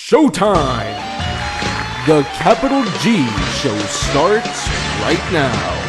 Showtime! The Capital G show starts right now.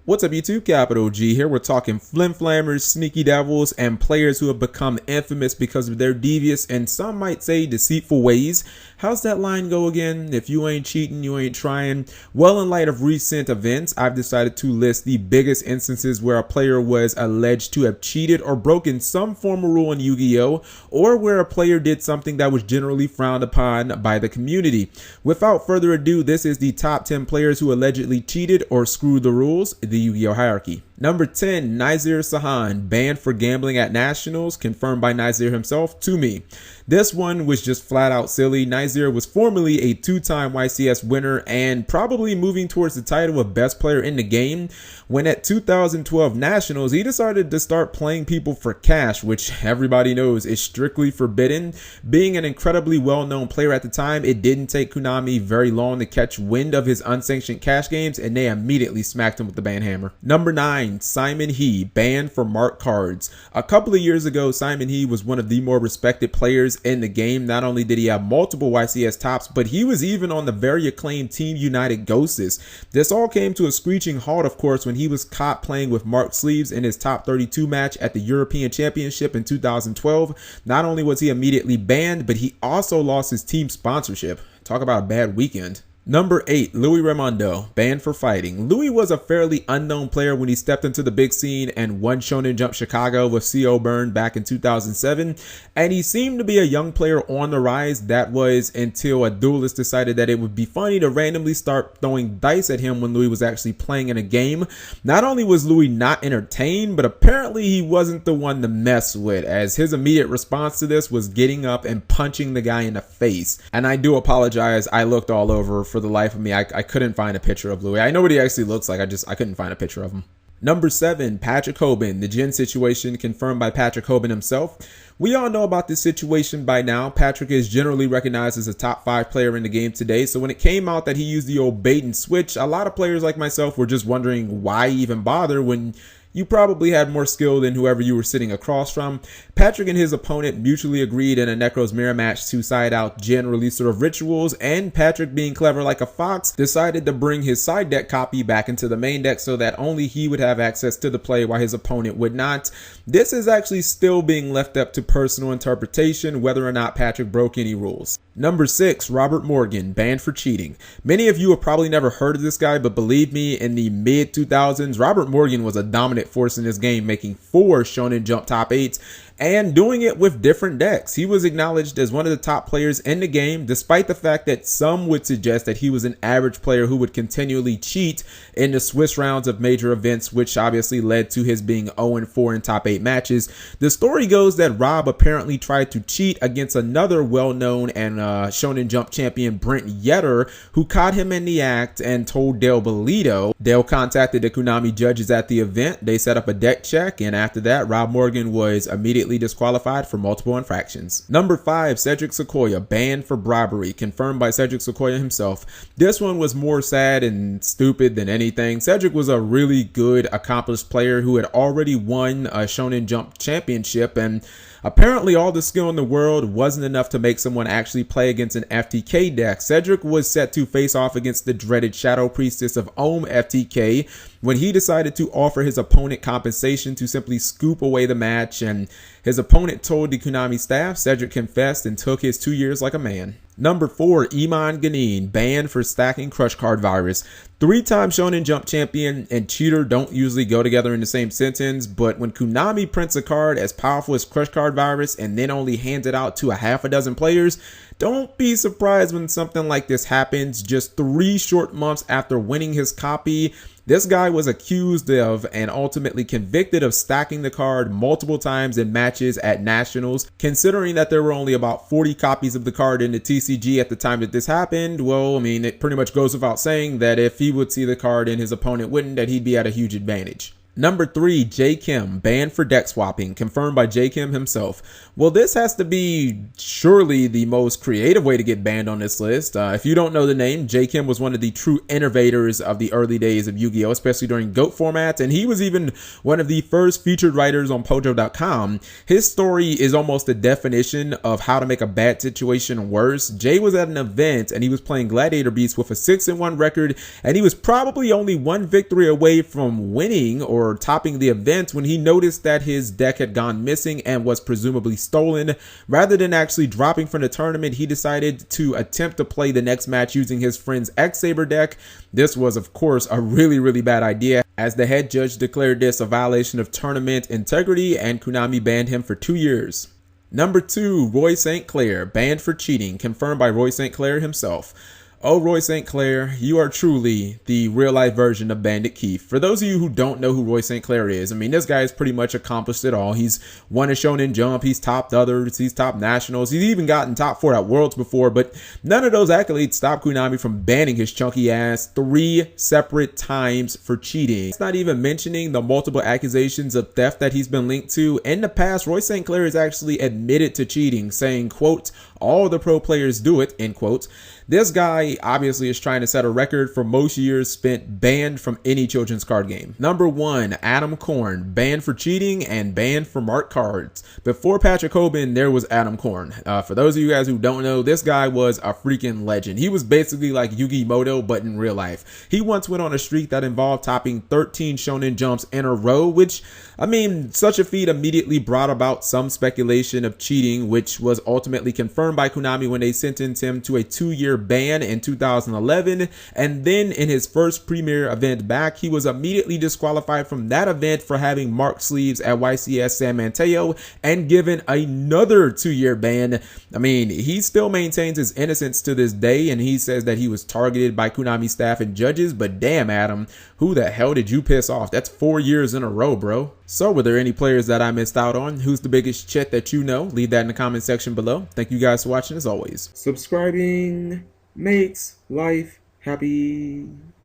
What's up YouTube, Capital G here. We're talking flim-flammers, sneaky devils, and players who have become infamous because of their devious and some might say deceitful ways. How's that line go again? If you ain't cheating, you ain't trying. Well, in light of recent events, I've decided to list the biggest instances where a player was alleged to have cheated or broken some form of rule in Yu-Gi-Oh, or where a player did something that was generally frowned upon by the community. Without further ado, this is the top 10 players who allegedly cheated or screwed the rules, the Yu-Gi-Oh hierarchy. Number 10, Nazir Sahan, banned for gambling at Nationals, confirmed by Nazir himself to me. This one was just flat out silly. Nazir was formerly a two-time YCS winner and probably moving towards the title of best player in the game, when at 2012 Nationals he decided to start playing people for cash, which everybody knows is strictly forbidden. Being an incredibly well-known player at the time, it didn't take Konami very long to catch wind of his unsanctioned cash games, and they immediately smacked him with the ban hammer. Number 9, Simon He, banned for marked cards. A couple of years ago, Simon He was one of the more respected players in the game. Not only did he have multiple YCS tops, but he was even on the very acclaimed Team United Ghosts. This all came to a screeching halt, of course, when he was caught playing with marked sleeves in his top 32 match at the European Championship in 2012. Not only was he immediately banned, but he also lost his team sponsorship. Talk about a bad weekend. Number 8, Louie Raimondo, banned for fighting. Louie was a fairly unknown player when he stepped into the big scene and won Shonen Jump Chicago with CO Burn back in 2007, and he seemed to be a young player on the rise. That was until a duelist decided that it would be funny to randomly start throwing dice at him when Louie was actually playing in a game. Not only was Louie not entertained, but apparently he wasn't the one to mess with, as his immediate response to this was getting up and punching the guy in the face. And I do apologize, I looked all over. For the life of me, I couldn't find a picture of Louie. I know what he actually looks like, I couldn't find a picture of him. Number 7, Patrick Hoban, the Jin situation confirmed by Patrick Hoban himself. We all know about this situation by now. Patrick is generally recognized as a top 5 player in the game today, so when it came out that he used the old bait and switch, a lot of players like myself were just wondering why even bother when you probably had more skill than whoever you were sitting across from. Patrick and his opponent mutually agreed in a Necro's Mirror match to side out Jin, releaser of Rituals, and Patrick, being clever like a fox, decided to bring his side deck copy back into the main deck so that only he would have access to the play while his opponent would not. This is actually still being left up to personal interpretation whether or not Patrick broke any rules. Number 6, Robert Morgan, banned for cheating. Many of you have probably never heard of this guy, but believe me, in the mid 2000s, Robert Morgan was a dominant force in this game, making 4 Shonen Jump top 8s and doing it with different decks. He was acknowledged as one of the top players in the game, despite the fact that some would suggest that he was an average player who would continually cheat in the Swiss rounds of major events, which obviously led to his being 0-4 in top 8 matches. The story goes that Rob apparently tried to cheat against another well-known and Shonen Jump champion, Brent Yetter, who caught him in the act and told Dale Bolito. Dale contacted the Konami judges at the event. They set up a deck check, and after that, Rob Morgan was immediately disqualified for multiple infractions. Number 5, Cedric Sequoia, banned for bribery, confirmed by Cedric Sequoia himself. This one was more sad and stupid than anything. Cedric was a really good, accomplished player who had already won a Shonen Jump championship, and apparently all the skill in the world wasn't enough to make someone actually play against an FTK deck. Cedric was set to face off against the dreaded Shadow Priestess of Ohm FTK when he decided to offer his opponent compensation to simply scoop away the match, and his opponent told the Konami staff. Cedric confessed and took his 2 years like a man. Number 4, Eman Ganene, banned for stacking Crush Card Virus. 3-time Shonen Jump champion and cheater don't usually go together in the same sentence, but when Konami prints a card as powerful as Crush Card Virus and then only hands it out to a half a dozen players, don't be surprised when something like this happens. Just 3 short months after winning his copy, this guy was accused of and ultimately convicted of stacking the card multiple times in matches at Nationals. Considering that there were only about 40 copies of the card in the TCG at the time that this happened, well, I mean, it pretty much goes without saying that if he would see the card and his opponent wouldn't, that he'd be at a huge advantage. Number 3, J Kim, banned for deck swapping, confirmed by J Kim himself. Well, this has to be surely the most creative way to get banned on this list. If you don't know the name, J Kim was one of the true innovators of the early days of Yu-Gi-Oh!, especially during GOAT formats, and he was even one of the first featured writers on Pojo.com. His story is almost the definition of how to make a bad situation worse. Jay was at an event and he was playing Gladiator Beast with a 6-1 record, and he was probably only one victory away from winning or topping the event when he noticed that his deck had gone missing and was presumably stolen. Rather than actually dropping from the tournament, he decided to attempt to play the next match using his friend's X-Saber deck. This was, of course, a really bad idea, as the head judge declared this a violation of tournament integrity, and Konami banned him for 2 years. Number 2, Roy St Clair, banned for cheating, confirmed by Roy St Clair himself. Oh, Roy St Clair, you are truly the real-life version of Bandit Keith. For those of you who don't know who Roy St Clair is, I mean, this guy has pretty much accomplished it all. He's won a Shonen Jump, he's topped others, he's topped nationals, he's even gotten top 4 at Worlds before, but none of those accolades stopped Konami from banning his chunky ass 3 separate times for cheating. It's not even mentioning the multiple accusations of theft that he's been linked to. In the past, Roy St Clair has actually admitted to cheating, saying, quote, "All the pro players do it," end quote. This guy obviously is trying to set a record for most years spent banned from any children's card game. Number 1, Adam Korn, banned for cheating and banned for marked cards. Before Patrick Hoban, there was Adam Korn. For those of you guys who don't know, this guy was a freaking legend. He was basically like Yugi Moto, but in real life. He once went on a streak that involved topping 13 Shonen Jumps in a row, which, I mean, such a feat immediately brought about some speculation of cheating, which was ultimately confirmed by Konami when they sentenced him to a 2-year ban in 2011. And then in his first premier event back, he was immediately disqualified from that event for having marked sleeves at YCS San Mateo and given another 2-year ban. I mean, he still maintains his innocence to this day, and he says that he was targeted by Konami staff and judges, but damn, Adam, who the hell did you piss off? That's 4 years in a row, bro. So were there any players that I missed out on? Who's the biggest chit that you know? Leave that in the comment section below. Thank you guys for watching as always. Subscribing makes life happy.